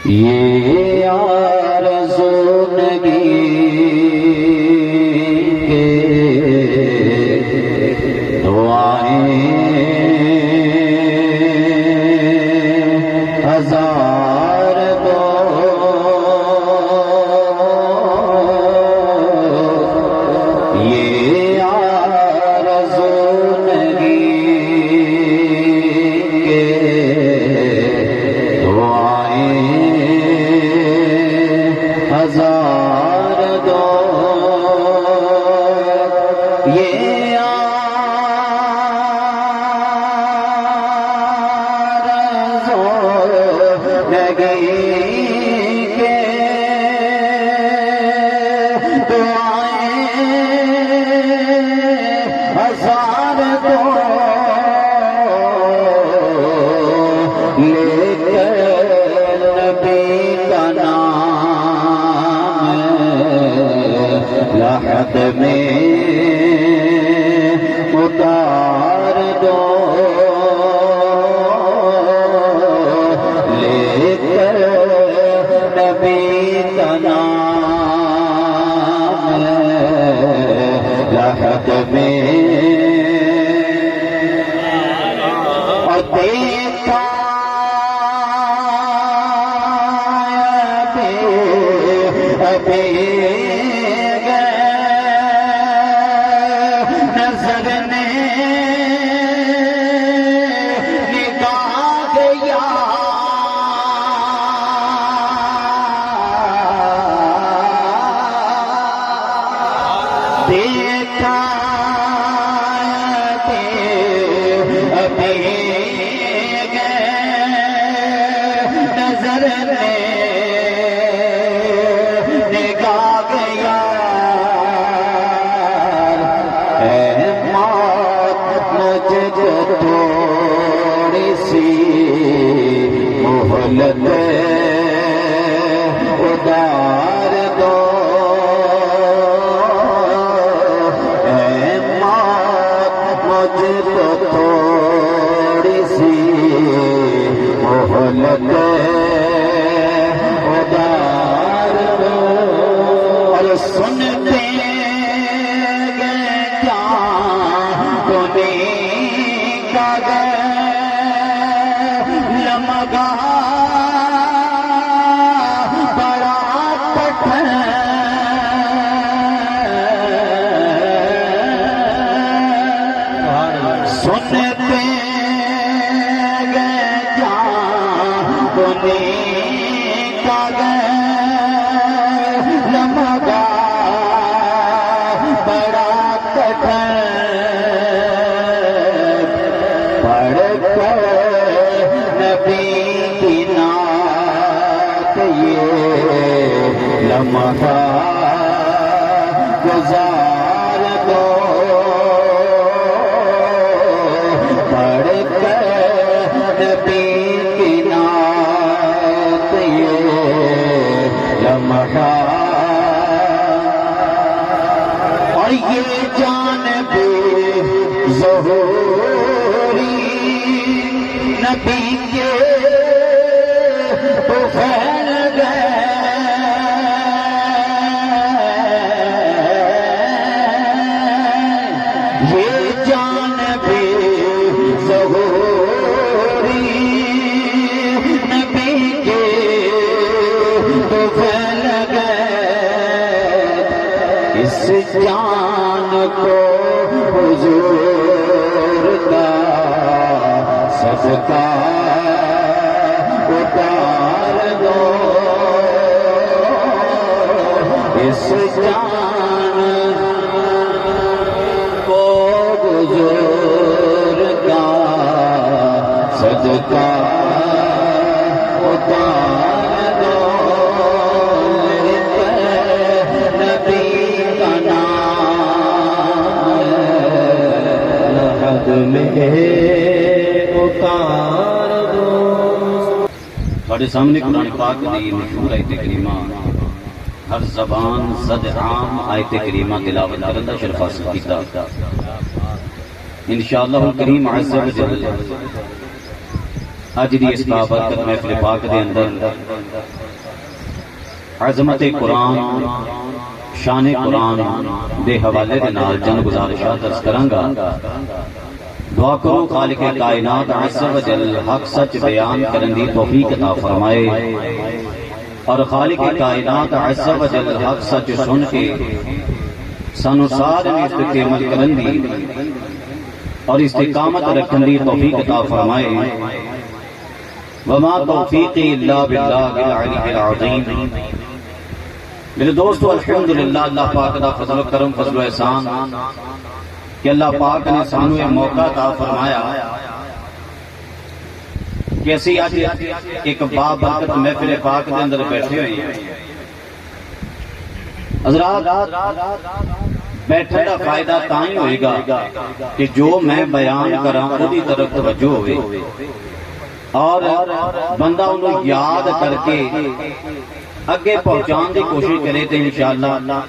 یہ آرزو نگی کے دعائیں ہزار دو، یہ آرزو نگی کے دعائیں ہزار دو، یہ آرزو نگی کے دعائیں ہزار دو، لے کر نبی کا نام لحد میں اتار دو، لے کر نبی کا نام لحد میں، اور دیکھا ابھی نظر نے نگاہ گیا، دیکھا ابھی نظر نے نگاہ گیا، اے موت مجھے تھوڑی سی مہلت ادار دو، اے موت مجھے تھوڑی سی مہلت ادار دو، اور سنتے گئے کیا کنیں کا لمگا بڑا کٹھن، سنتے گئے کیا کنیں کا لمگا بڑا کٹھن، پڑھ کر نبی کی نعت یہ لمحہ گزار دو، پڑھ کر نبی کی نعت یہ لمحہ، اور یہ جانب ظہوری نبی کے تو پھیل گئے، یہ جانب ظہوری نبی کے تو پھیل گئے، اس جان کو حضور کا صدقہ اتار دو، اس جان کو حضور کا صدقہ اتار دو، لے کر نبی کا نام لحد میں اتار دو۔ تھوڑے سامنے قرآن پاک دی مشہور آیت کریمہ، ہر زبان زد عام آیت کریمہ تلاوت کرن دا شرف حاصل کیتا، انشاءاللہ الکریم عز و جل۔ اج دی اس بابرکت محفل پاک دے اندر عظمت قرآن شان قرآن دے حوالے دے نال چند گزارشات عرض کراں گا۔ دعا کرو خالق کائنات عز و جل حق سچ بیان کرن دی توفیق عطا فرمائے، اور خالق کائنات عز و جل حق سچ سن کے سانو سارے اس تے عمل کرن دی اور استقامت رکھن دی توفیق عطا فرمائے۔ وما توفیقی الا باللہ العلی العظیم۔ میرے دوستو الحمدللہ اللہ پاک دا فضل و کرم فضل و احسان کہ اللہ پاک نے سانو یہ موقع عطا فرمایا کہ اسی آج ایک بابرکت محفل پاک دے اندر بیٹھے ہوئے ہیں۔ حضرات بیٹھنے کا فائدہ تائیں ہوئے گا کہ جو میں بیان کراں اودی طرف توجہ ہوئے اور بندہ انہوں یاد کر کے اگے پہنچان دی کوشش کرے تو انشاءاللہ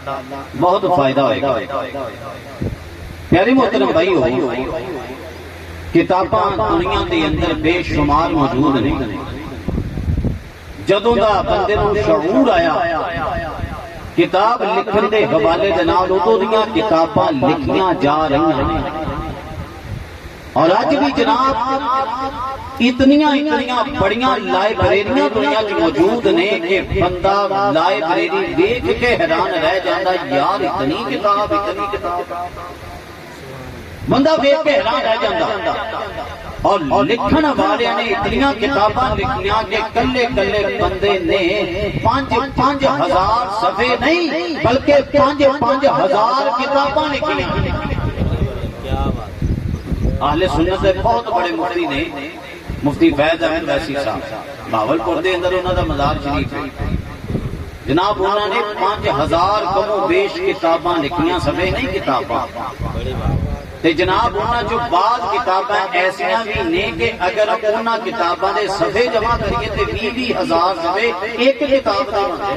بہت فائدہ ہوئے گا۔ پیاری محترم بھائی ہو، کتاباں دنیا دے اندر بے شمار موجود نہیں، جدوں دا بندے نوں شعور آیا کتاب لکھن دے حوالے دے نال اودوں دیاں کتاباں لکھیاں جا رہی ہیں، اور آج بھی جناب اتنیاں بڑیاں لائبریریاں دنیا کی موجود نے کہ بندہ لائبریری دیکھ کے حیران رہ جاتا یار اتنی کتاب بندہ دیکھ کے حیران رہ جاتا۔ اور لکھن والے نے اتنیاں کتاباں لکھیاں کہ کلے بندے نے 5,000 صفحے نہیں بلکہ 5,000 کتاباں لکھیاں۔ اہل سنت دے بہت بڑے مفتی نے، مفتی فیض احمد ویسی صاحب بہاولپور دے اندر انہوں دا مزار شریف ہے جناب، انہوں نے 5,000 کم و بیش کتاباں لکھیاں، صفحے نہیں کتاباں۔ تے جناب انہوں جو بعض کتاباں ایسیاں بھی نے کہ اگر انہوں کتاباں دے صفحے جمع کریے تے 20,000 صفحے ایک کتاب دے بندے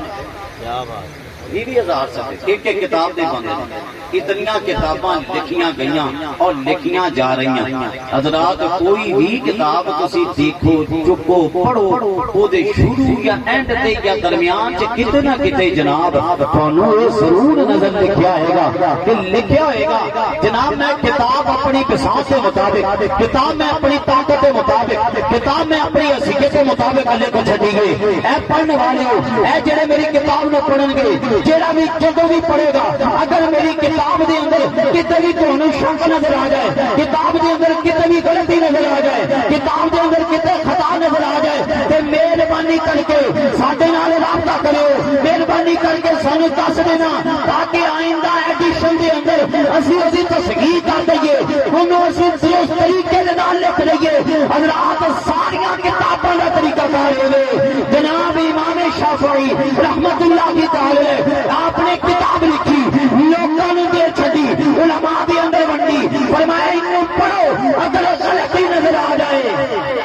20,000 صفحے ایک کتاب دے بندے۔ اتنیاں کتاباں لکھیاں گئیاں اور لکھیاں جا رہی ہیں۔ حضرات کوئی بھی کتاب تسی دیکھو چکو پڑھو او دے شروع یا اینڈ تے یا درمیان چ کتے نہ کتے جناب تانوں یہ ضرور نظر لکھیا ہے گا کہ لکھیا ہوئے گا جناب میں کتاب اپنی پسند کے مطابق، کتاب میں اپنی طاقت کے مطابق، کتاب میں اپنی حیثیت کے مطابق اللہ کو چھڈی گئی۔ اے پڑھنے والے ہو، اے جڑے میری کتاب نو پڑھن گے، جڑا بھی جدوں بھی پڑھے گا اگر میری کتاب دے اندر کتے بھی تانوں شک نظر آ جائے، کتاب دے اندر کتے بھی غلطی نظر آ جائے، کتاب دے اندر کتے خطا نظر آ جائے تے مہربانی کر کے ساڈے نال رابطہ کریو، مہربانی کر کے سانوں دس دینا تاکہ آئندہ ایڈیشن دے اندر اسی تصحیح کر دئیے، انہوں اسی درست طریقے دے نال لکھ لئیے۔ حضرات ساریاں کتاباں دا طریقہ کار ہوئے جناب امام شافعی رحمت اللہ تعالی آپ نے کتاب لکھی، لوگوں نے دے چھڈی، علماء دے اندر ونڈی، فرمایا انہوں پڑھو اگر غلطی نظر آ جائے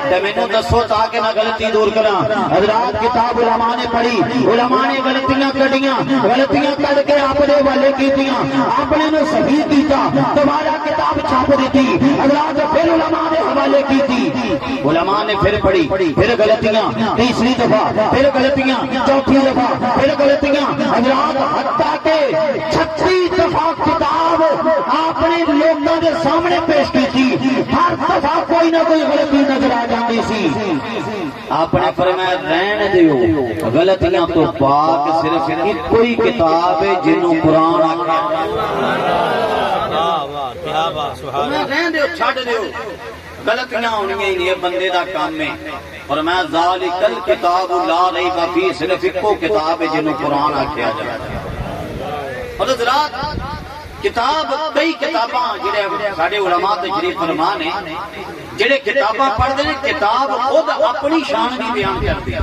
تے مینوں دسو تاکہ میں غلطی دور کراں۔ حضرات کتاب علماء نے پڑھی، علماء نے غلطیاں کڈیاں، غلطیاں کڈ کے آپ دے والے کیتیاں، آپ نے انہوں صحیح کیتا، دوبارہ کتاب چھاپ دیتی، حضرات پھر علماء نے حوالے کیتی، علماء نے پھر پڑھی، پھر غلطیاں، تیسری دفعہ پھر غلطیاں، چوتھی دفعہ پھر غلطیاں، حضرات حتیٰ کہ 36 دفعہ کتاب آپ نے لوگوں کے سامنے پیش کی تھی، ہر دفعہ کوئی نہ کوئی غلطی نظر آ جاتی سی۔ آپ نے فرمایا رہن دیو غلطیاں تو پاک صرف کوئی کتاب ہے جنوں قرآن آکھیا، رہن دیو چھڈ دیو غلطیاں ہونی ہی نہیں، بندے دا کام ہے۔ اور میں ذالک الکتاب لا ریب فیہ صرف ایکو کتاب ہے جنوں قرآن آکھیا جائے۔ اور حضرات کتاب کئی کتاباں جڑے ساڈے علماء تشریف فرما نے جڑے کتاباں پڑھدے نے کتاب خود اپنی شان بھی بیان کردی،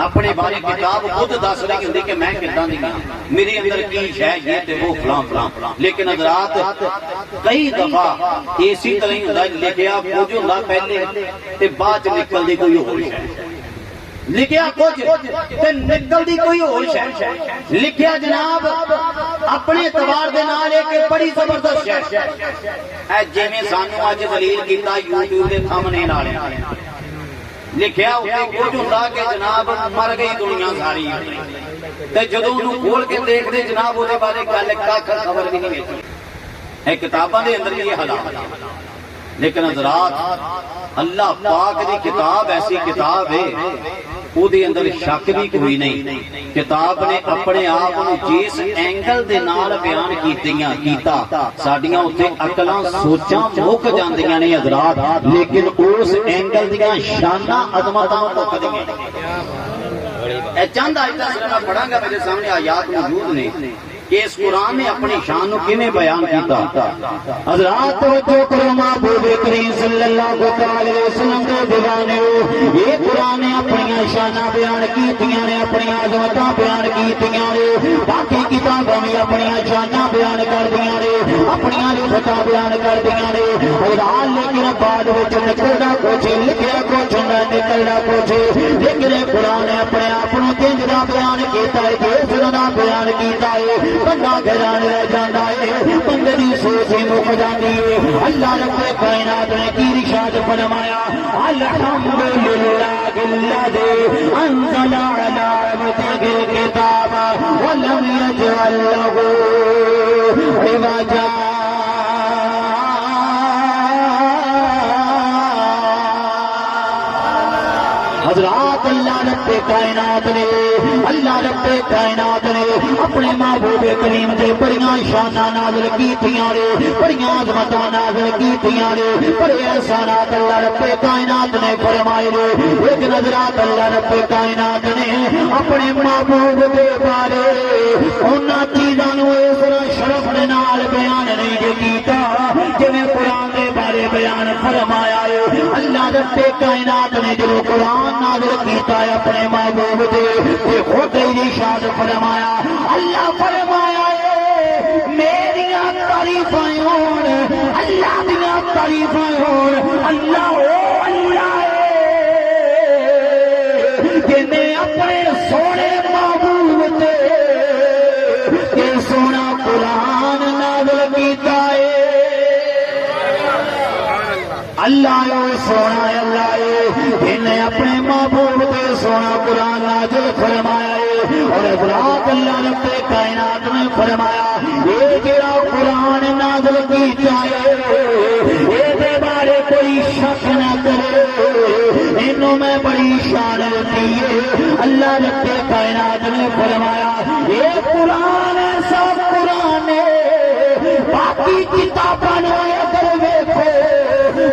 اپنے بارے کتاب خود دس رہی ہوندی کہ میں کتاں دی ہاں، میرے اندر کی شے یہ تے وہ فلاں فلاں۔ لیکن حضرات کئی دفعہ اسی طرح ہی ہوندا لکھیا کچھ ہوندا پہلے تے بعد چ نکلدی کوئی ہور شے، لکھیا کچھ تے نکلدی کوئی اور شے، لکھیا جناب اپنے اعتبار دے نال ایک بڑی زبردست شے اے جویں سانوں اج دلیل کیتا یوٹیوب دے تھمنے نال لکھیا اوتے کچھ ہوندا کہ جناب مر گئی دنیا ساری، تے جدوں انہوں کھول کے دیکھ دے جناب وہ بارے گل کھ خبر بھی نہیں ہوتی ہے کتاباں دے اندر یہ حالات لیکن حضرات اللہ پاک دی کتاب ایسی کتاب ہے وہ دے اندر شک بھی کوئی نہیں کتاب نے اپنے آپ جس اینگل دے نال بیان کیتا ساڈیاں اوتھے عقلاں سوچاں مک جاندیاں نے حضرات لیکن اس اینگل دیاں شاناں عظمتاں مکدیاں اے چند آیتاں میں پڑھاں گا میرے سامنے آیات موجود نے کہ اس قرآن نے اپنی شان کو کیویں بیان کیتا حضرات توجہ کرو محبوب کریم صلی اللہ علیہ وسلم دے دیوانیو یہ قرآن نے اپنی شاناں بیان کیتیاں نے اپنی عظمتاں بیان کیتیاں نے باقی کتاباں بھی اپنی شاناں بیان کردیاں نے اپنی رفتاں بیان کردیاں نے حضرات لیکن بعد وچ نکلدا کچھ لکھیا کچھ نہ نکلدا کچھ لیکن قرآن نے اپنے آپ نوں جنجا بیان کیتا ہے جس دا بیان کیتا ہے بندہ گھران رہ جانا ہے بندے دی سوچ مک جاندی ہے اللہ رب کائنات نے کی ارشاد فرمایا الحمدللہ الذی انزل علی عبدہ الکتاب ولم یجعل لہ عوجا حضرات اللہ رب کائنات نے اپنے محبوب کریم دے بڑیاں شاناں نازل کیتیاں نے بڑیاں عظمتاں نازل کیتیاں نے بڑے احسانات اللہ رب کائنات نے فرمائے نے لیکن حضرات اللہ رب کائنات نے اپنے محبوب دے بارے انہاں چیزاں نوں اس طرح شرف دے نال بیان نہیں کیتا جویں قرآن دے بارے بیان فرمایا ہے اللہ رب کائنات نے جو قرآن نازل کیتا ہے اپنے محبوب دے خود ارشاد فرمایا اللہ فرمایا ہے میریاں تعریفاں ہون اللہ دیاں تعریفاں ہون اللہ او اللہ ہے جنے اپنے سونے محبوب تے کہ سونا قرآن نازل کیتا ہے اللہ سونا اللہ انہیں اپنے محبوب تے سونا قرآن نازل فرمایا ہے اور حضرات اللہ رب کائنات نے فرمایا یہ جڑا قرآن نازل کیتا ہے یہ دے بارے کوئی شک نہ کرے انہوں میں بڑی شان دی ہے اللہ رب کائنات نے فرمایا یہ قرآن ایسا قرآن ہے باقی کتاباں اگر ویکھو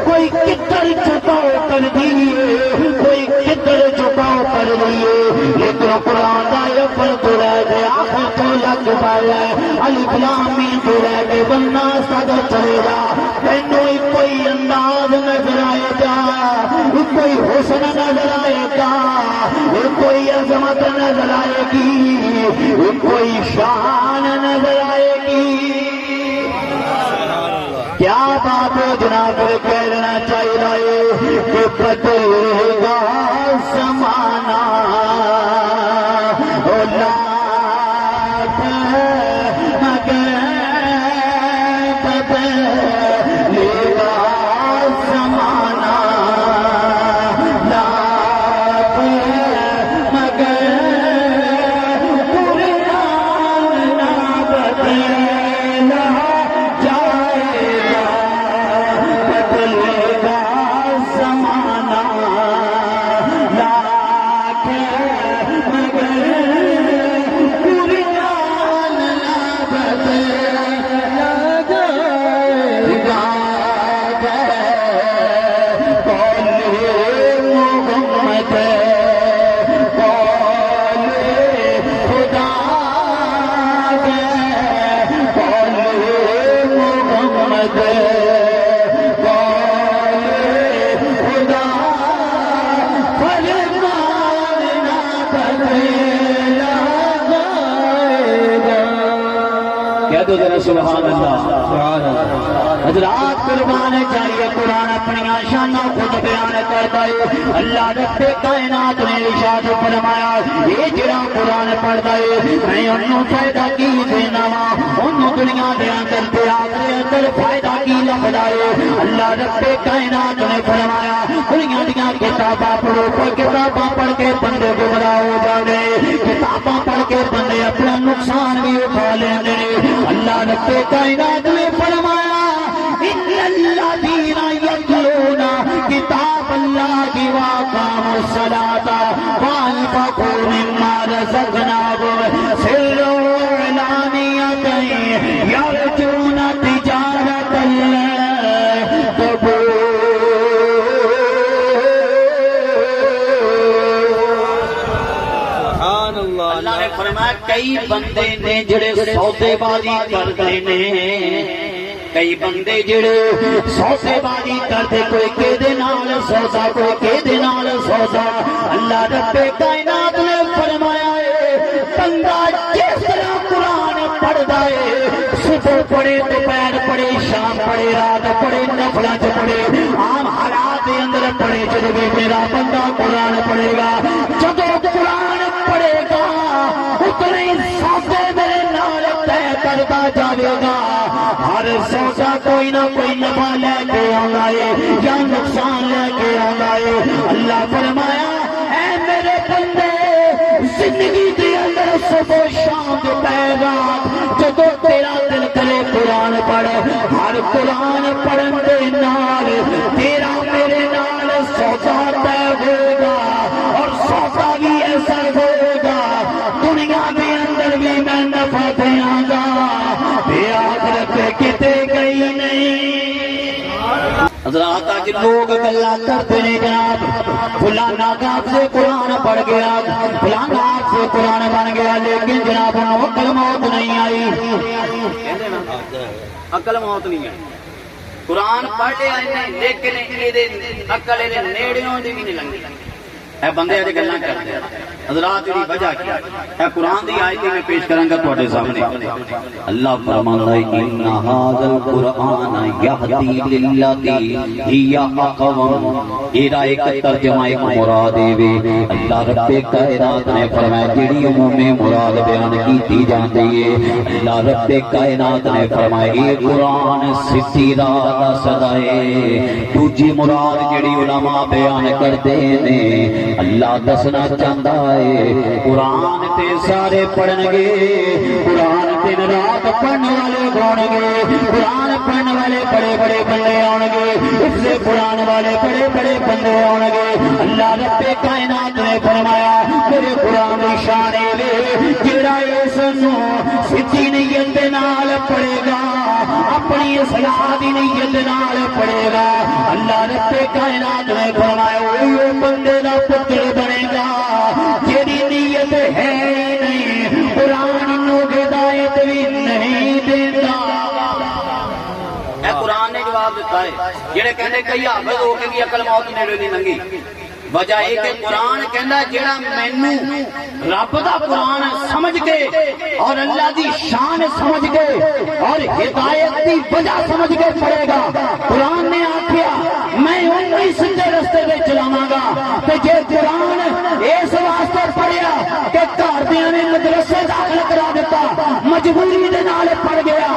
کوئی کدھر چھپاؤ کر دیئے کوئی کدھر چھپاؤ کر دیئے لیکن قرآن کا یہ فرق رہ گیا آخر تو لگ پایا الف لام میم تو رہ گئے بننا صدر چلے گا انہوں ایک کوئی انداز نظر آئے گا ایک کوئی حسن نظر آئے گا ایک کوئی عظمت نظر آئے گی ایک کوئی شان نظر آئے گی کیا بات جناب کہنا چاہیے کہ بدلے گا زمانہ اولاد مگر بدلے گا زمانہ لات مگر قرآن نہ بدلا تو ذرا سبحان اللہ حضرات قربان چاہیے قرآن اپنی شانوں خود بیان کرتا ہے اللہ رب کائنات نے ارشاد فرمایا یہ جڑا قرآن پڑھتا ہے میں انہوں فائدہ کی دینا وا انہوں دنیا دے اندر تے آخرت اندر فائدہ کی لبدا ہے اللہ رب کائنات نے فرمایا دنیا دیاں کتاباں پڑھو کتاباں پڑھ کے بندے گمراہ ہو جاندے کتاباں پڑھ کے رب کائنات نے فرمایا ان الذین یتلون کتاب اللہ واقاموا الصلاۃ وانفقوا مما رزقناهم سرا وعلانیۃ یرجون تجارۃ لن تبور۔ اللہ نے فرمایا کئی بندے نے جڑے سودے بازی کرتے نے، کئی بندے جڑے سودے بازی کرتے، کوئی کہدے نال سودا کوئی کہدے نال سودا۔ اللہ رب کائنات نے فرمایا ہے بندہ جس طرح قرآن پڑھدا ہے، صبح پڑھے دوپہر پڑھے شام پڑھے رات پڑھے نفلاں چ پڑھے عام حالات دے اندر پڑھے، جدوں بھی میرا بندہ قرآن پڑھے گا، جدوں قرآن پڑھے گا اتنے سودے میرے نال طے کرتا جاوے گا۔ ہر سودا کوئی نہ کوئی نفع لے کے آنا ہے یا نقصان لے کے آنا ہے۔ اللہ فرمایا اے میرے بندے زندگی دے اندر صبح شام دوپہر رات جدوں تیرا دل کرے قرآن پڑھ، ہر قرآن پڑھن دے نال تیرا میرے نال سودا طے ہوگا، اور سودا بھی ایسا ہوگا دنیا کے اندر بھی میں نفع دیاں گا، آخرت کتے گئی نہیں۔ حضرات آج لوگ گلا کرتے ہیں جناب فلانا آپ سے قرآن پڑھ گیا، فلانا آپ سے قرآن بن گیا، لیکن جناب عقل موت نہیں آئی، عقل موت نہیں آئی۔ قرآن پڑھ لیا لیکن عقل نیڑیوں دی بھی نہیں لنگی۔ اے بندے اج گلاں کرتے ہیں حضرات، دی وجہ کیا ہے؟ قرآن دی آیت میں پیش کروں گا تواڈے سامنے۔ اللہ فرماتا ہے ان ھذا القرآن یہدی للتی ہی اقوم، ایرا ایک ترجمہ ایک مراد ہے۔ اللہ رب کائنات نے فرمایا جڑی عموم مراد بیان کیتی جاندی ہے، اللہ رب کائنات نے فرمایا یہ قرآن سچی راہ دسدا ہے۔ دوجی مراد جڑی علماء بیان کرتے نے، اللہ دسنا چاہتا ہے قرآن تے سارے پڑھن گے، قرآن دن رات پڑھنے والے ہون گے، قرآن پڑھنے والے بڑے بڑے بندے آن گے، حفظ قرآن والے بڑے بڑے بندے آن گے۔ اللہ رب کائنات نے فرمایا میرے قرآن کی شان ہے جڑا اس نو سچی نیت دے نال پڑھے گا، اپنی اصلاح دی نیت نال پڑھے گا، اللہ رب کائنات نے فرمایا وہ بندے دا پتر بنے گا جیڑی نیت ہے نہیں، قرآن نو ہدایت بھی نہیں دیتا۔ اے قرآن نے جواب دیتا ہے جڑے کہندے کئی حافظ ہو کے بھی عقل موت نیڑے نہیں لنگی، وجہ یہ کہ قرآن کہندا جڑا مینوں رب دا قرآن سمجھ کے اور اللہ دی شان سمجھ کے اور ہدایت دی وجہ سمجھ کے پڑھے گا، قرآن نے آکھیا میں انہی سیدھے رستے تے چلاواں گا۔ تے جے قرآن اس واسطے پڑھیا کہ گھر دیاں نے مدرسے داخل کرا دیتا، مجبوری دے نال پڑھ گیا،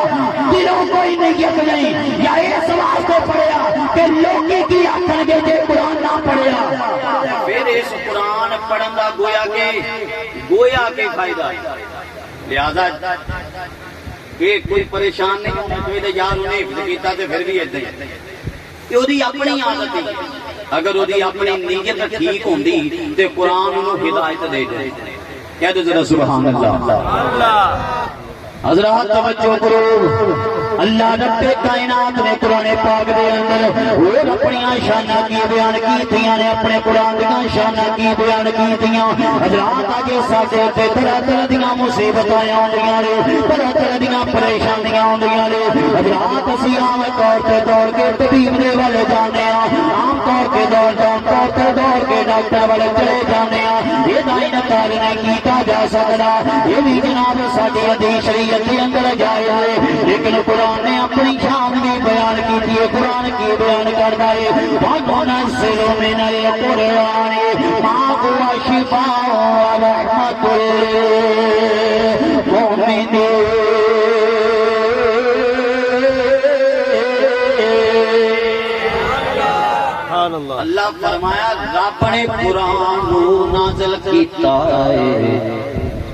دلوں کوئی نیت نہیں، یا اس واسطے پڑھیا کہ لوگ کی آکھن گے جے قرآن نہ پڑھیا، پھر اس قرآن پڑھن دا گویا کے فائدہ ہے۔ لہذا کہ کوئی پریشان نہیں ہونا چاہیے یار انہیں حفظ کیتا تے پھر بھی ادھر یہ اپنی عادت ہے، اگر وہ اپنی نیت ٹھیک ہوندی تے قرآن انہوں ہدایت دے دے۔ کہہ دو ذرا سبحان اللہ۔ حضرات توجہ کرو، اللہ رب کائنات نے قرآن پاک دے اندر اور اپنی شاناں کی بیان کیتیاں نے، اپنے قرآن دیاں شاناں کی بیان کیتیاں۔ حضرات اج ساڈے تے طرح طرح دیاں مصیبتاں آندیاں نے، طرح طرح دیاں پریشانیاں آندیاں نے۔ حضرات اسی عام طور تے دوڑ کے طبیب دے والے جانے ہاں، عام طور کے دوڑ کے ڈاکٹر والے چلے جانے ہاں، یہ دائی نکار نہیں کیتا جا سکدا، یہ بھی جناب ساڈی حدیث شریعت کے اندر جائے ہوئے، لیکن قرآن نے اپنی شان بھی بیان کی ہے۔ قرآن کی بیان کرتا ہے وَنُنَزِّلُ مِنَ الْقُرْآنِ مَا هُوَ شِفَاءٌ وَرَحْمَةٌ لِّلْمُؤْمِنِينَ۔ اللہ فرمایا رب نے قرآن نازل کیتا ہے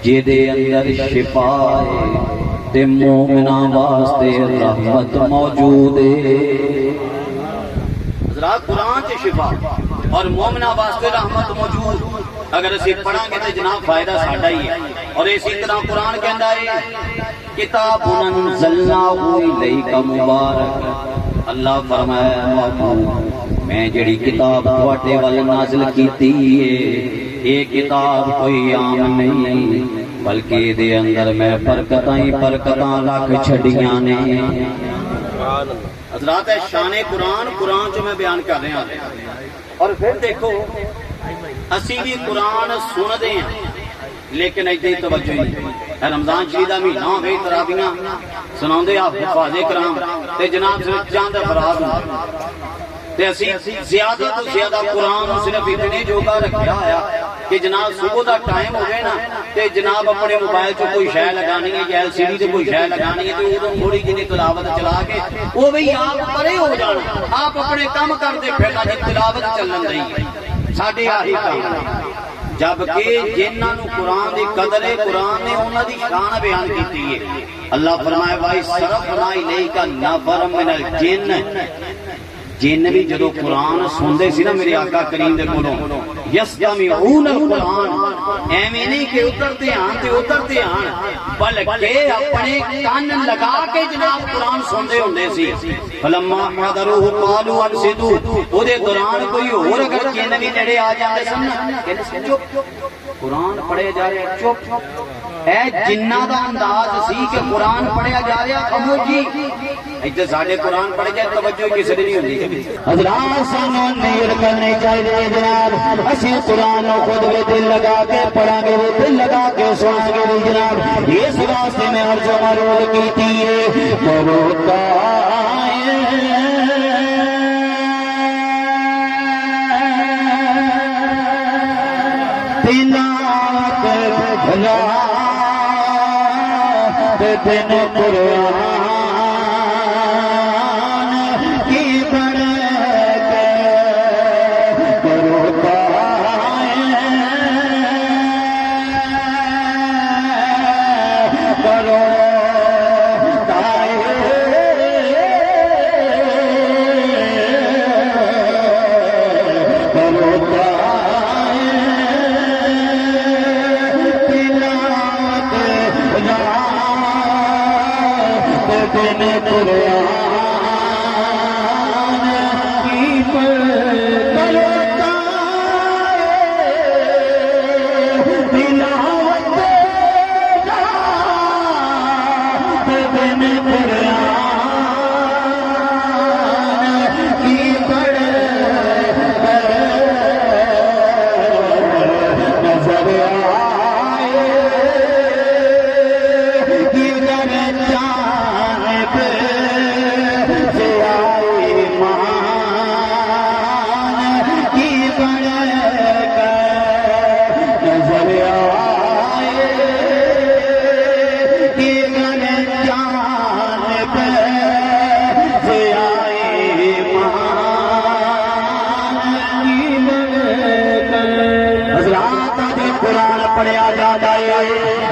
جے دے اندر شفا ہے تے مومناں واسطے رحمت موجود ہے۔ حضرات قرآن سے شفا اور مومناں واسطے رحمت موجود، اگر اسی پڑھیں گے تو جناب فائدہ ساڈا ہی ہے۔ اور اسی طرح قرآن کہندا ہے کتاب انزلناہ الیک مبارک، اللہ فرمایا محبوب میں جڑی کتاب تواڈے ول نازل کیتی ہے یہ کتاب کوئی عام نہیں بلکہ دے اندر میں برکتاں ہی برکتاں رکھ چھڑیاں نے۔ حضرات شان قرآن قرآن جو میں بیان کر رہا ہوں۔ اور پھر دیکھو اسی بھی قرآن سن دے ہیں لیکن ایدے توجہ نہیں۔ رمضان شریف دا مہینہ ہوے تراویحاں سناؤندے آپ حفاظ کرام تے جناب صرف چند افراد تے اسی زیادہ تو زیادہ قرآن صرف اتنے جوگا رکھیا ہوا کہ جناب صبح دا ٹائم ہوگئے نا تے جناب اپنے موبائل چ کوئی شے لگانی ہے یا ایل سی ڈی تے کوئی شے لگانی ہے تے اودوں تھوڑی جنی تلاوت چلا کے وہ بھی آپ پرے ہو جانا، آپ اپنے کام کرتے پھرنا جی تلاوت چلن دئی ہے ساڈے آہی کام۔ جبکہ جنہاں نو قرآن دی قدر ہے قرآن نے انہاں دی شان بیان کیتی ہے۔ اللہ فرمائے وائی صرفنا الیک نفر من الجن، جن بھی جدو قرآن سندے سی نا میرے آقا کریم دے کولوں یستمعون القرآن، ایویں نہیں کہ اترتے آن بلکہ اپنے کان لگا کے جناب قرآن سندے ہوندے سی۔ فلما حضروہ قالوا انصتوا، او دے دوران کوئی اور اگر جن بھی نیڑے آ جاندے سن کہ چپ قرآن پڑھے جا رہا چپ، اے جنہ دا انداز سی کہ قرآن پڑھیا جا رہا خاموشی، ایتھے ساڈے قرآن پڑھے جائے توجہ کسی دی نہیں ہوندی۔ حضرات سانوں نیت کرنی چاہیے جناب اسی قرآن خود بھی دل لگا کے پڑھا گے دل لگا کے سنا گے جناب۔ اس واسطے میں عرض و معروض کیتی ہے کرو دن قرآن کی بڑھ کے کرو پڑھیا جاتا ہے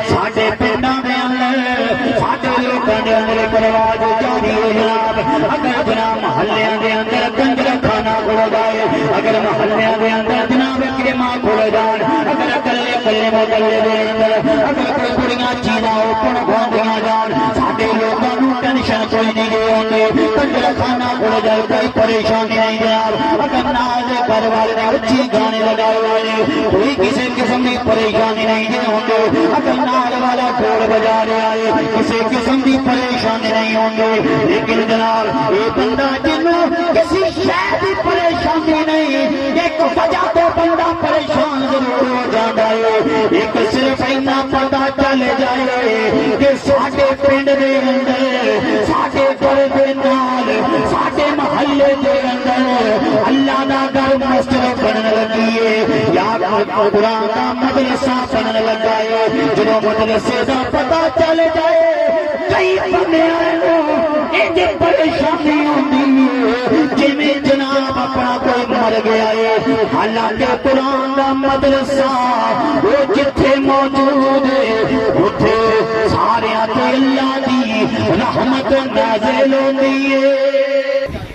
ساڈے پنڈاں دے اندر ساڈے لوکاں دے اندر رواج جاری ہے جناب۔ اگر جناب محلیاں دے اندر کنجر خانہ کھول جائے، اگر محلیاں دے اندر جناب کلمہ کھول جان، اگر کلے کلے محلے دے اندر اگر کوئی کڑیاں چیزاں اوپن کھواندیاں جان، ساڈے لوکاں نوں ٹینشن کوئی نہیں دے ہوندی، کنجر خانہ کھول جائے کوئی پریشانی نہیں جناب۔ اگر ناز گھر والے نے اچھی گانے لگائے والے کوئی کسی قسم کی پریشانی نہیں دے ہوندی، اگر نال والا ڈھول بجا رہا ہے کسی قسم کی پریشانی نہیں ہوندی۔ لیکن جناب یہ بندہ جنوں کسی شے کی پریشانی نہیں، ایک وجہ تو بندہ پریشان ضرور ہو جاتا ہے، ایک صرف اتنا پتہ چل جائے کہ ساڈے پنڈ دے اندر ساڈے گھر دے نال ساڈے محلے دے اندر اللہ دا گھر مسجد بنن لگی ہے یا قرآن دا مدرسہ بنن لگا ہے۔ جدوں مدرسے دا پتہ چل جائے کئی بندیاں نوں ایجے پریشانی ہوندی ہے جویں جناب اپنا کوئی مر گیا ہے، حالانکہ قرآن دا مدرسہ وہ جتھے موجود ہے اتھے سارے تے اللہ دی نازل ہوندی ہے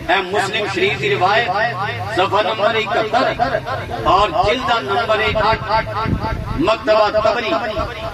ہے مسلم شریف کی روایت صفحہ نمبر 71 اور جلد نمبر 8 مکتبہ تبری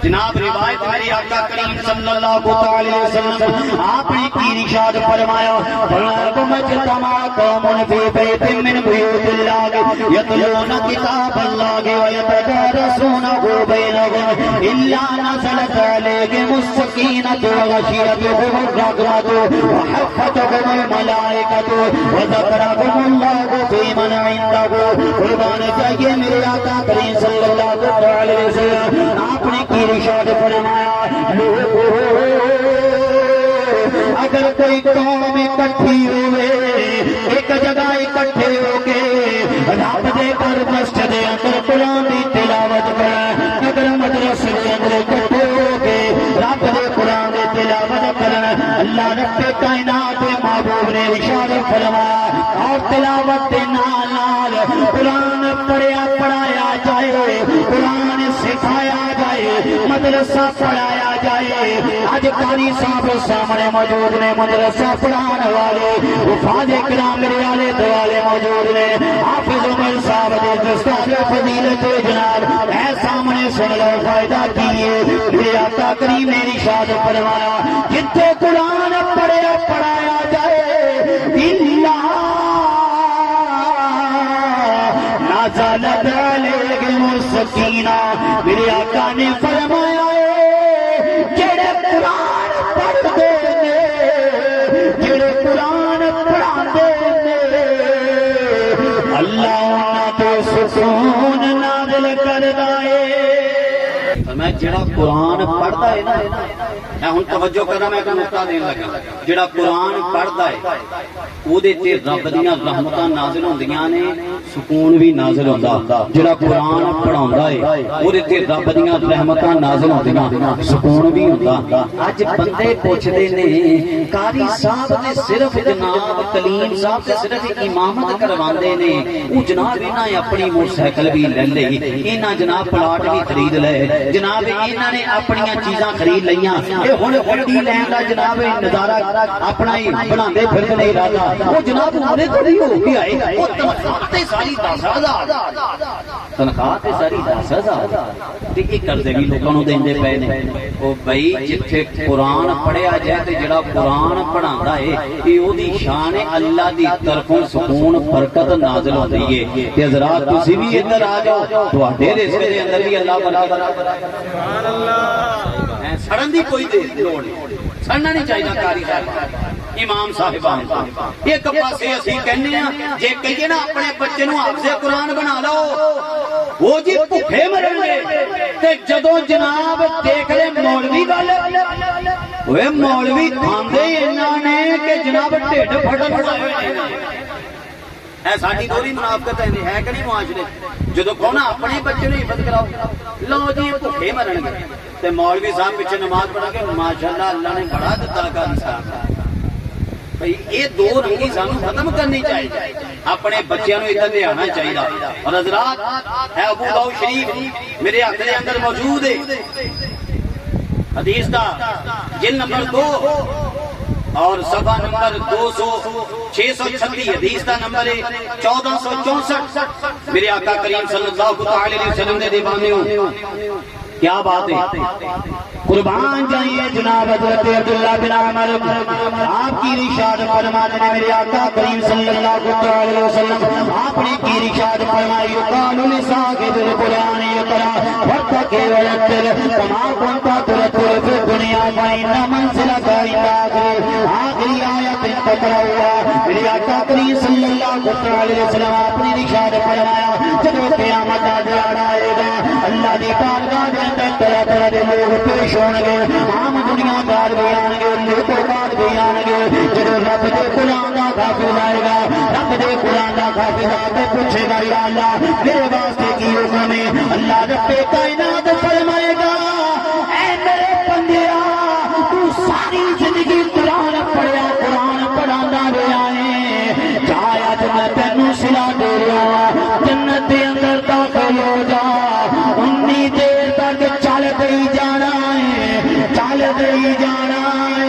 جناب روایت میرے آقا کریم صلی اللہ علیہ وسلم آپ نے کی ارشاد فرمایا فَلَمَجْتَمَعَ قَوْمٌ فِي بَيْتٍ مِّن بُيُوتِ اللَّهِ يَتْلُونَ كِتَابَ اللَّهِ وَيَتَدَارَسُونَهُ بَيْنَهُمْ إِلَّا نَزَلَتْ عَلَيْهِمُ السَّكِينَةُ وَغَشِيَتْهُمُ الرَّحْمَةُ وَحَفَّتْهُمُ الْمَلَائِكَةُ وَذَكَرَهُمُ اللَّهُ فِي مَنْ عِندَهُ قربان چاہیے میرے آقا کریم صلی اللہ علیہ وسلم آپ نے کی ارشاد فرمایا اگر کوئی قوم اکٹھی ہوئے ایک جگہ اکٹھے ہو کے رب دے گھر مسجد دے اندر قرآن دی تلاوت کریں اگر مدرسے دے اندر اکٹھے ہو کے رب دے قرآن دی تلاوت کریں اللہ رب کائنات محبوب نے ارشاد فرمایا اور تلاوت دے نال نال قرآن پڑھایا جائے قرآن سکھایا جائے مدرسہ پڑھایا جائے آج قاری صاحب سامنے موجود نے مدرسہ پڑھانے والے وفاد کرام میرے والے دوالے موجود نے حافظ عمر صاحب دے دستار فضیلت جناب اے سامنے سن لو فائدہ کیے میرے آقا کریم نے ارشاد فرمایا جتنے قرآن پڑھایا جائے اللہ نازلت علیہم السکینہ میرے آقا نے فرمایا جڑے قرآن پڑھتے نے جڑے قرآن پڑھاتے نے اللہ انہاں تو سکون نازل کردا ہے میں جڑا قرآن پڑھتا ہے نا میں ہن توجہ کرنا میں ایک نقطہ دین لگا جڑا قرآن پڑھتا ہے او دے تے رب دیاں رحمتاں نازل ہوندیاں نے سکون بھی نازل ہوندا جڑا قرآن پڑھاوندا ہے او دے تے رب دیاں رحمتاں نازل ہوندیاں سکون بھی ہوندا اج بندے پوچھدے نے قاری صاحب تے صرف جناب کلیم صاحب تے صرف امامت کرواندے نے او جناب انہاں اپنی موٹر سائیکل بھی لے لئی انہاں جناب پلاٹ بھی خرید لے جناب انہاں نے اپنی چیزاں خرید لیاں اے ہن گڈی لین دا جناب نظارہ اپنا ہی بناندے پھردے نہیں راجا او جناب ہونے تو نہیں ہو کے آئے او تنخواہ تے ساری 10,000 تنخواہ تے ساری 10,000 تے کی قرضے بھی لوکاں نوں دیندے پئے نے او بھائی جتھے قرآن پڑھیا جائے تے جڑا قرآن پڑھاندا ہے اے او دی شان ہے اللہ دی طرفوں سکون برکت نازل ہوندی ہے تے حضرات تسی بھی ادھر آ جاؤ تواڈے رزق دے اندر بھی اللہ برابر سبحان اللہ سڑن دی کوئی لوڑ نہیں سڑنا نہیں چاہیے قاری صاحب امام صاحبان ایک پاسے اسی کہنے ہیں جے کہیے نا اپنے بچے نوں حافظ قرآن بنا لو وہ جی بھوکے مرن گے تے جدوں جناب دیکھ لے مولوی گل اوے مولوی کھاندے انہاں نے کہ جناب ڈھڈ پھٹن ہوئے اے ساڈی دوری منافقت ہے کہ نہیں معاشرے جدوں کہنا اپنے بچے نوں حفظ کراؤ لو جی بھوکے مرن گے تے مولوی صاحب پیچھے نماز پڑھا کے ماشاءاللہ اللہ نے بڑا دتا کا انصاف بھئی یہ دو رنگی سانو ختم کرنی چاہیے اپنے بچیاں نوں ادھر لے آنا چاہیے اور حضرات اے ابو داؤد شریف میرے ہاتھ دے اندر موجود ہے حدیث دا جلد نمبر 2 اور صفحہ نمبر 636 حدیث دا نمبر 1464 میرے آقا کریم صلی اللہ علیہ وسلم نے دیوانے ہوں کیا بات ہے قربان جائیے جناب حضرت عبداللہ بن عمر آپ کی ارشاد فرماتے ہیں میرے آقا کریم صلی اللہ علیہ وسلم آپ نے کی ارشاد فرمائی قال لصاحب القرآن اقرأ وارتقي ورتل كما كنت ترتل في الدنيا فإن منزلك عند آخر آیت تقرأها میرے آقا کریم صلی اللہ علیہ وسلم آپ نے ارشاد فرمایا جب قیامت آئے گا اللہ دی بارگاہ دے اندر طرح طرح دے لوگ پیش ہون گے عام دنیا دار بھی آن گے نیکوکار بھی آن گے جب رب دے قرآن دا حافظ آئے گا رب دے قرآن دا حافظ آتے پوچھے گا یا اللہ میرے واسطے کی حکم ہے اللہ رب کائنات فرمائے گا اے میرے بندیا تو ساری زندگی قرآن پڑھیا قرآن پڑھانا رہا ہے چاہیا جو میں تینوں صلہ دے رہا جنت دے اندر داخل ہو جا انی دیر تک چل گئی جانا ہے چل گئی جانا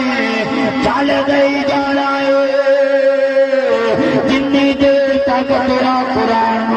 ہے چل گئی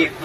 1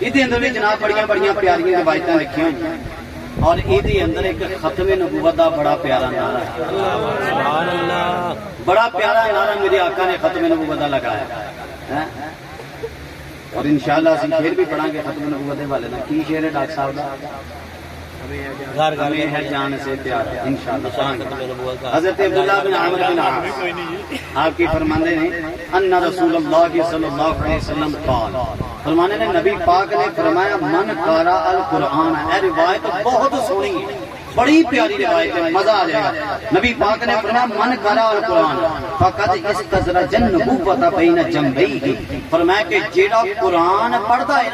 یہ اندر بھی جناب بڑی بڑی پیاری روایت لکھی ہوئی اور یہ اندر ایک ختم نبوت کا بڑا پیارا نعرہ ہے بڑا پیارا نعرہ میرے آقا نے ختم نبوت کا لگایا اور انشاءاللہ اسی شعر بھی پڑھا گے ختم نبوت والے کا کی شعر ہے ڈاکٹر صاحب ہمیں ہے جان سے پیار انشاءاللہ حضرت عبداللہ بن عامر بن عاص آپ کی فرمانے ہیں ان رسول اللہ صلی اللہ علیہ وسلم قال فرمانے نے نبی پاک نے فرمایا من قرأ القرآن ہے روایت بہت سونی ہے بڑی پیاری روایت ہے مزہ آ جائے گا نبی پاک نے فرمایا من قرأ القرآن فقد استزرج النبوۃ بین جنبیہ فرمایا کہ جیڑا قرآن پڑھتا ہے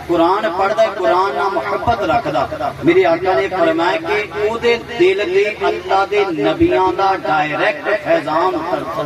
قرآن پڑھتا ہے قرآن نہ محبت رکھدا میرے آقا نے فرمایا کہ او دے دل تے اللہ دے نبیاں دا ڈائریکٹ فیضان اترتا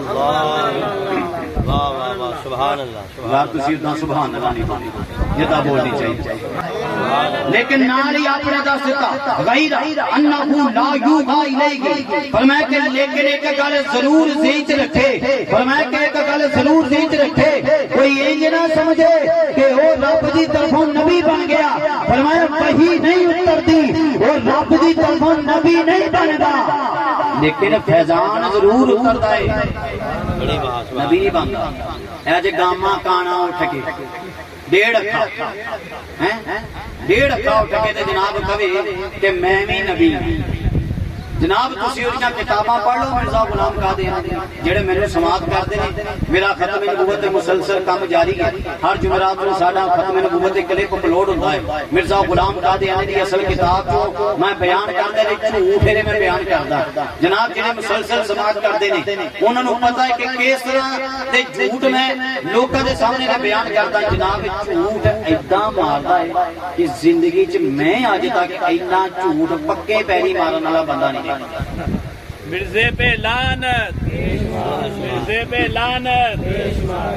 سبحان اللہ یار تسی اتنا سبحان اللہ نہیں بولنی یہ تو بولنی چاہیے لیکن نال ہی اپنے دس دیتا غیر انہ لا یوحی الیہ فرمایا کہ لیکن ایک گل ضرور ذہن چ رکھے فرمایا کہ ایک گل ضرور ذہن چ رکھے کوئی یہ نہ سمجھے کہ وہ رب دی طرفوں نبی بن گیا فرمایا وحی نہیں اترتی وہ رب دی طرفوں نبی نہیں بنتا لیکن فیضان ضرور اترتا ہے نبی نہیں بنتا اج گاما کانا اٹھ کے ڈیڑھ اکھا اٹھ کے جناب کہے کہ میں بھی نبی جناب تسی اُس کتاباں پڑھ لو مرزا غلام قادیانی جڑے میرے سماعت کرتے ہیں میرا ختم نبوت مسلسل کام جاری ہے ہر جمعرات کو ساڈا ختم نبوت کلپ اپلوڈ ہوتا ہے مرزا غلام قادیانی دی اصل کتاب کو میں بیان کردا رہی جھوٹ ہے میں بیان کردا جناب جڑے مسلسل سماعت کرتے ہیں انہاں نوں پتہ ہے کہ کس طرح تے جھوٹ میں لوکاں دے سامنے میں بیان کردا جناب جھوٹ ایڈا ماردا ہے کہ زندگی وچ میں اج تک اینا جھوٹ پکے پیری مارن والا بندہ نہیں مرزے پہ لعنت مرزے پہ لعنت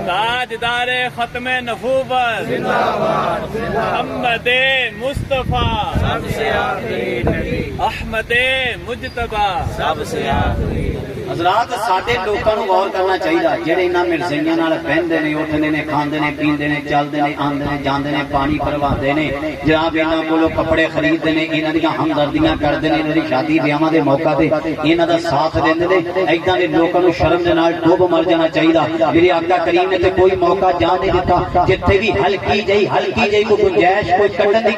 تاجدار ختم نبوت محمد مصطفیٰ احمد مجتبی حضرات ساڈے لوکاں نوں غور کرنا چاہیے جڑے انہاں مرزائیاں نال بہندے نے اٹھدے نے کھاندے نے پیندے نے چلدے نے آندے نے جاندے نے پانی بھرواندے نے جناب انہاں کولوں کپڑے خریددے نے انہاں دیاں ہمدردیاں کردے نے انہاں دی شادی بیاہاں دے موقع تے انہاں دا ساتھ دیندے نے ایداں دے لوکاں نوں شرم دے نال ڈوب مر جانا چاہیے میرے آقا کریم نے تے کوئی موقع جان نہیں دتا جتھے بھی ہلکی جئی کوئی گنجائش کوئی کڈن دی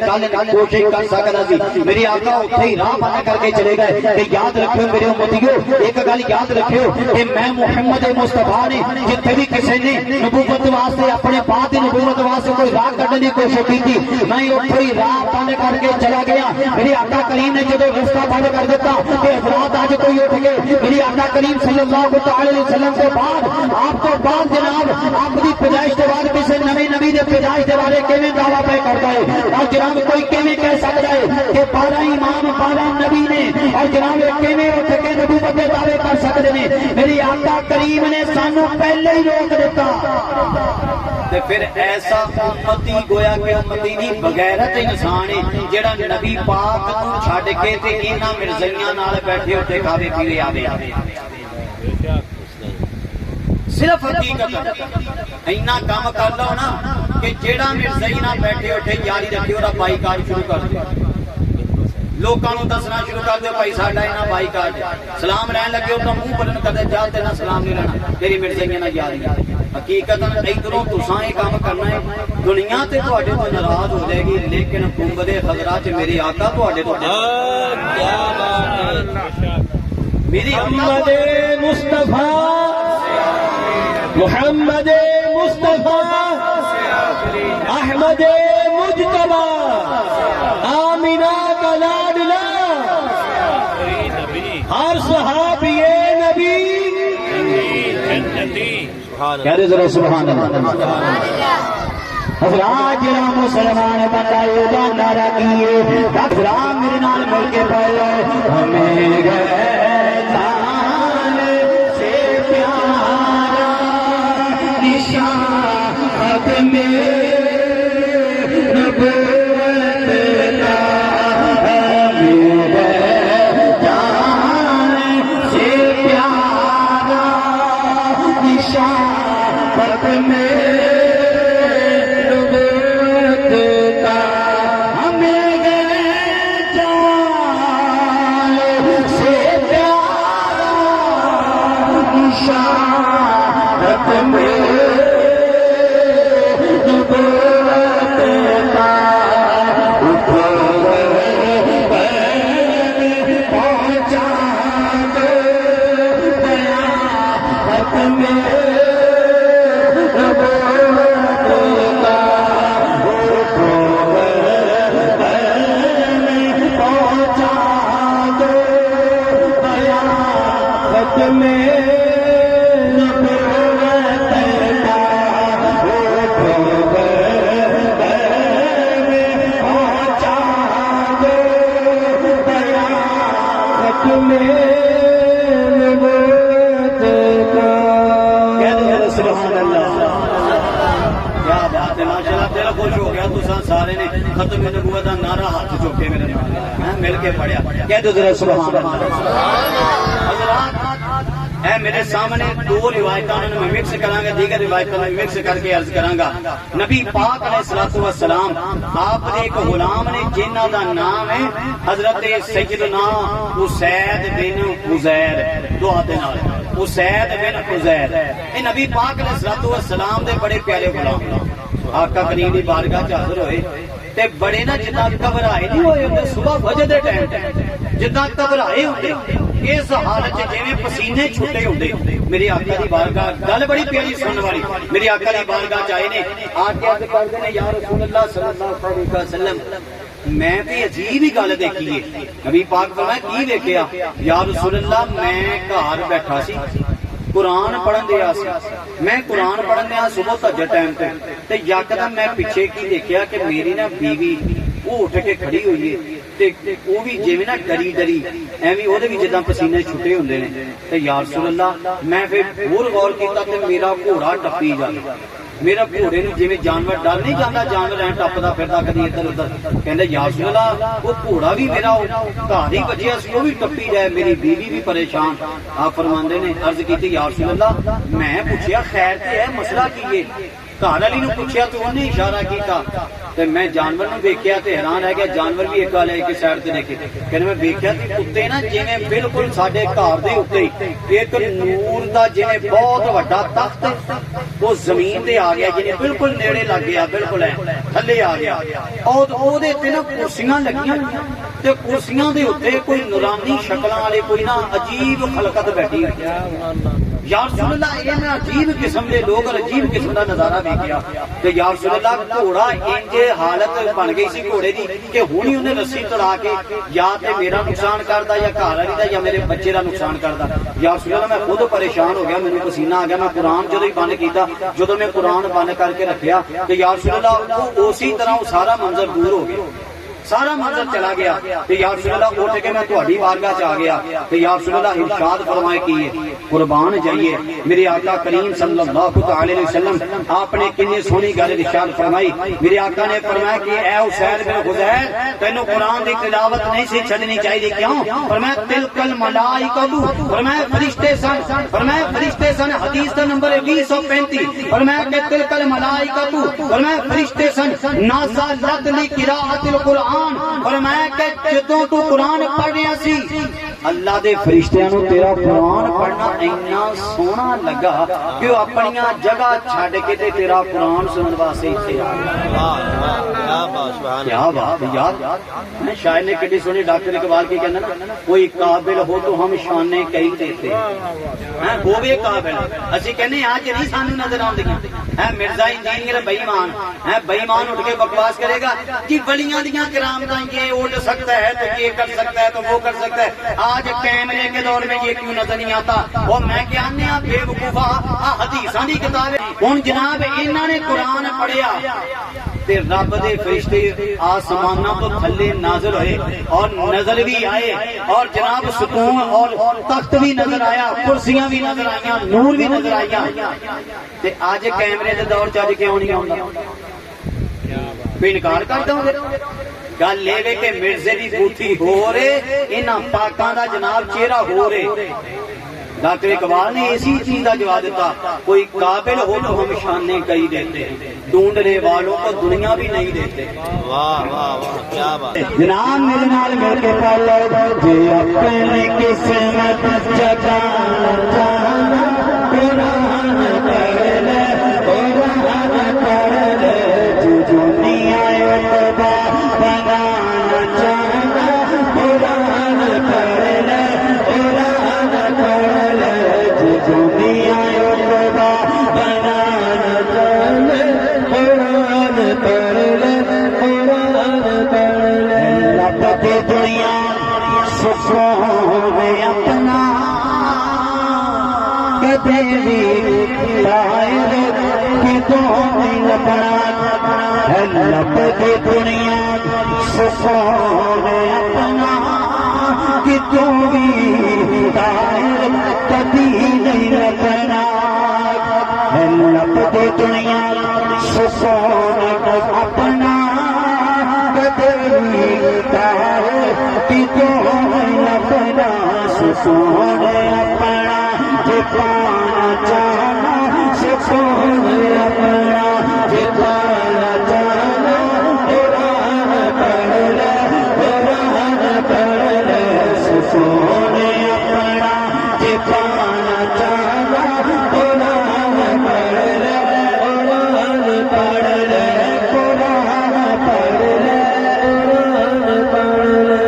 کوشش کر سکدا سی میرے آقا اوتھے ہی راہ بند کر کے چلے گئے کہ یاد رکھو میرے امتیو ایک گل یاد رکھو کہ میں محمد مصطفیٰ نے جتھے بھی کسی نے نبوت واسطے اپنے بعد دی نبوت واسطے کوئی راہ کڈن دی کوشش کی میں اوتھے ہی راہ بند کر کے چلا گیا میرے آقا کریم نے جدوں رستہ بند کر دیتا کہ افراد اج کوئی اٹھ گئے میرے آقا کریم صلی اللہ علیہ وسلم کے بعد آپ تو بعد جناب آپ کی پیدائش کے بعد کسی نئے نبی نے پیدائش کے بارے کیویں دعویٰ پہ کرتا ہے اور جناب کوئی کیویں کہہ سکتا ہے کہ 12 امام 12 نبی نے اور جناب کیویں اٹھ کے نبوت کے دعوے کر سکتے ہیں میری آقا کریم نے سانو پہلے ہی روک دیتا تے پھر ایسا امتی گویا کہ امتی نہیں بغیرت انسان ہے جڑا نبی پاک نوں چھڈ کے تے انہاں مرزائیاں نال بیٹھے اٹھے کھاوے پیوے آوے صرف حقیقت اینا کام کر لو نا کہ جیڑا مرزائی نہ بیٹھے اٹھے یاری رکھے اور بائیکاٹ شروع کر دے لوکاں نوں دسنا شروع کر دے بھائی ساڈا انہاں بائیکاٹ سلام لین لگے او منہ بلند کر دے جا تے نہ سلام نہیں لینا تیری مرزائیاں نہ یاری حقیقت ادھروں تساں یہ کام کرنا ہے دنیا تے تواڈے تو ناراض ہو جائے گی لیکن گنبد خضرا چ میری آقا تواڈے تو کیا بات ہے میری محمد مصطفیٰ محمد مصطفیٰ احمد مجتبی آمینہ کا لاڈلا ہر صحابی نبی کہہ دے ذرا سبحان اللہ حضرات جڑا مسلمان بندہ یہ نعرہ کیے حضرات میرے نال مل کے پڑھو ہمیں گئے جان سے پیارا نشان میں نبوت کا ہمیں گئے جان سے پیارا نشان میں سارے نے ختم نبوت کا نعرہ ہاتھ چوکے میرے مل کے پڑھیا کہہ دو ذرا سبحان اللہ۔ اے میرے سامنے دو روایتاں میں مکس کراں گا، دیگر روایتاں میں مکس کر کے عرض کراں گا۔ نبی پاک علیہ الصلوۃ والسلام آپ نے ایک غلام نے جنہاں دا نام ہے حضرت سیدنا اسید بن عزیر، دعا دے نال اسید بن عزیر، اے نبی پاک علیہ الصلوۃ والسلام دے بڑے پیارے غلام آقا کریم دی بارگاہ چ حاضر ہوئے تے بڑے نا جداں گھبرائے نہیں ہوئے ہوندے صبح فجر دے ٹائم جداں گھبرائے ہوندے اس حالت جویں پسینے چھٹے ہوندے میری آقا دی بارگاہ گل بڑی پیاری سنن والی میری آقا دی بارگاہ چ آئے نے آ کے عرض کردے نے یا رسول اللہ صلی اللہ علیہ وسلم میں تے عجیب ہی گل دیکھی ہے۔ نبی پاک فرمایا کی ویکھیا؟ یا رسول اللہ میں گھر بیٹھا سی قرآن پڑھن دیا سی، میں قرآن پڑھن دیا صبح تہجد ٹائم تے یکدم میں پیچھے کی دیکھیا کہ میری نا بیوی وہ اٹھ کے کھڑی ہوئی ہے تے وہ بھی جویں نا ڈری ڈری ایویں اودے بھی جداں پسینے چھٹے ہوندے نے تے یا رسول اللہ میں پھر ہور غور کیتا تے میرا گھوڑا ٹپی جاوے میرا گھوڑے نوں جویں جانور ڈر نہیں جاندا جانور ایں ٹپدا پھردا کدی ادھر ادھر کہندا یا رسول اللہ وہ گھوڑا بھی میرا گھر ہی بچیا سی وہ بھی ٹپی جائے میری بیوی بھی پریشان۔ آپ فرماندے نے عرض کیتی یا رسول اللہ میں پوچھیا خیر تے ہے مسئلہ کی ہے؟ گھر والی نوں پوچھیا تو انہیں اشارہ کیتا تے میں جانور نوں ویکھیا تے حیران رہ گیا جانور بھی ایک گل ہے کہ سائڈ تے دیکھے کہنے میں ویکھیا تے کتے نا جویں بالکل ساڈے گھر دے اوتے ایک نور دا جویں بہت بڑا تخت وہ زمین تے آ گیا جویں بالکل نیڑے لگ گیا بالکل ہے تھلے آ گیا اور او دے تے نا کرسیاں لگیاں تے کرسیاں دے اوتے کوئی نورانی شکلاں والے کوئی نا عجیب خلقت بیٹھی ہوئی یا رسول اللہ یہ میں عجیب قسم دے لوگ اور عجیب قسم دا نظارہ ویکھیا تے یا رسول اللہ گھوڑا انج حالت بن گئی سی گھوڑے دی کہ ہونی انہیں رسی تڑا کے یا تے میرا نقصان کردا یا گھر والی دا یا میرے بچے دا نقصان کردا۔ یا رسول اللہ میں خود پریشان ہو گیا مینوں پسینہ آ گیا میں قرآن جدوں ہی بند کیتا جدوں میں قرآن بند کر کے رکھیا تے یا رسول اللہ وہ اسی طرح وہ سارا منظر دور ہو گیا سارا منظر چلا گیا تے یا رسول اللہ اٹھ کے میں تہاڈی بارگاہ چ آ گیا تے یا رسول اللہ ارشاد فرمائے کیے قربان جائیے میرے آقا کریم صلی اللہ علیہ وسلم آپ نے کتنی سونی گل ارشاد فرمائی میرے آقا نے فرمایا کہ اے اسید بن حذیر تینوں قرآن دی تلاوت نہیں سی چھڈنی چاہیے کیوں؟ فرمایا تلک الملائکہ فرمایا فرشتے سن حدیث کا نمبر 235 فرمایا کہ تلک الملائکہ فرمایا فرشتے سن نازلت لقراءۃ القرآن فرمایا کہ جدوں تو قرآن پڑھ رہا سی اللہ دے فرشتیاں نوں تیرا قرآن پڑھنا اتنا سونا لگا کہ وہ اپنی جگہ چھڈ کے تے تیرا قرآن سنن واسطے ایتھے آ گئے۔ کیا بات یار شاعر نے کتنی سونی ڈاکٹر اقبال کی کہنا نا کوئی قابل ہو تو ہم شانے کئی دیتے ہیں ہوے قابل اسی کہنے آج نہیں سانو نظر آندیاں ہے مرزا انجینئر بے ایمان ہے بے ایمان اٹھ کے بکواس کرے گا کہ ولیاں دیاں کرامتاں یہ اٹھ سکتا ہے تو یہ کر سکتا ہے تو وہ کر سکتا ہے آج کیمرے کے دور میں یہ کیوں نظر نہیں آتا وہ میں کہنے بے وقوفا حدیثاں دی کتاب ہن جناب انہاں نے قرآن پڑھیا تے رب دے فرشتے آسماناں تو تھلے نازل ہوئے اور نظر بھی آئے اور جناب سکون اور تخت بھی نظر آیا کرسیاں بھی نظر آئیاں نور بھی نظر آئیاں تے آج کیمرے دے دور چ کیوں نہیں آوندا کوئی انکار کردا ہوں گل یہ کہ مرزے دی بوٹھی ہو رہے انہاں پاکاں دا جناب چہرہ ہو رہے ڈاکٹر اقبال نے اسی چیز کا جواب دیتا کوئی قابل ہو تو ہم شانے کئی دیتے ڈھونڈنے والوں کو دنیا بھی نہیں دیتے۔ واہ واہ واہ کیا بات جناب میرے نال مل کے پڑھ لو جے اپنی قسمت جگانا قرآن پڑھ لے قرآن پڑھ لے جو دنیا اتبا بنانا چاہتا قرآن پڑھ لے قرآن پڑھ لے جو دنیا اتبا بنانا چاہتا قرآن پڑھ لے قرآن پڑھ لے رب کی دنیا سکون میں اپنا کدے بھی طائر کی تو نہیں لبنا ہے رب کی دنیا سکون میں اپنا کہ تو بھی طائر کبھی نہیں لبنا ہے رب کی دنیا سکون میں اپنا کدے بھی طائر کی تو نہیں لبنا سکون اپنا جتانا چاہنا سکون اپنا جتانا چاہنا قرآن پڑھ لے قرآن پڑھ لے سکون اپنا جتانا چاہنا قرآن پڑھ لے قرآن پڑھ لے قرآن پڑھ لے قرآن پڑھ لے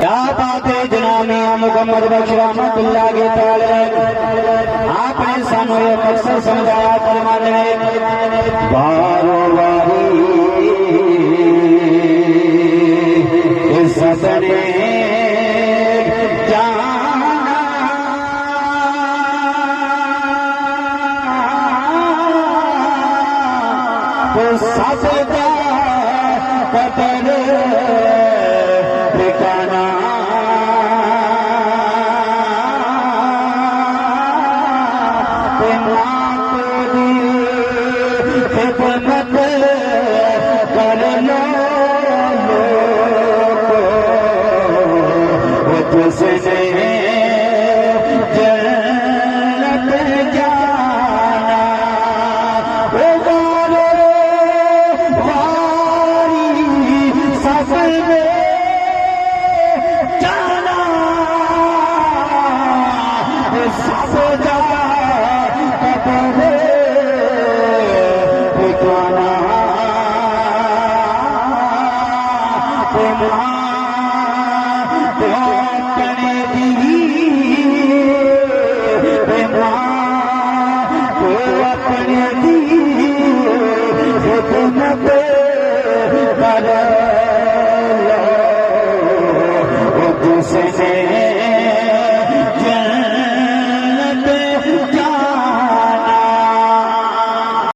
کیا بات ہے جناب محمد بخش رحمت اللہ کے تعالی آپ نے سانو یہ مقصد سمجھایا فرماتے ہیں بارو باری عزت نے جانا تو سب کا قدر ٹھکانا اپنے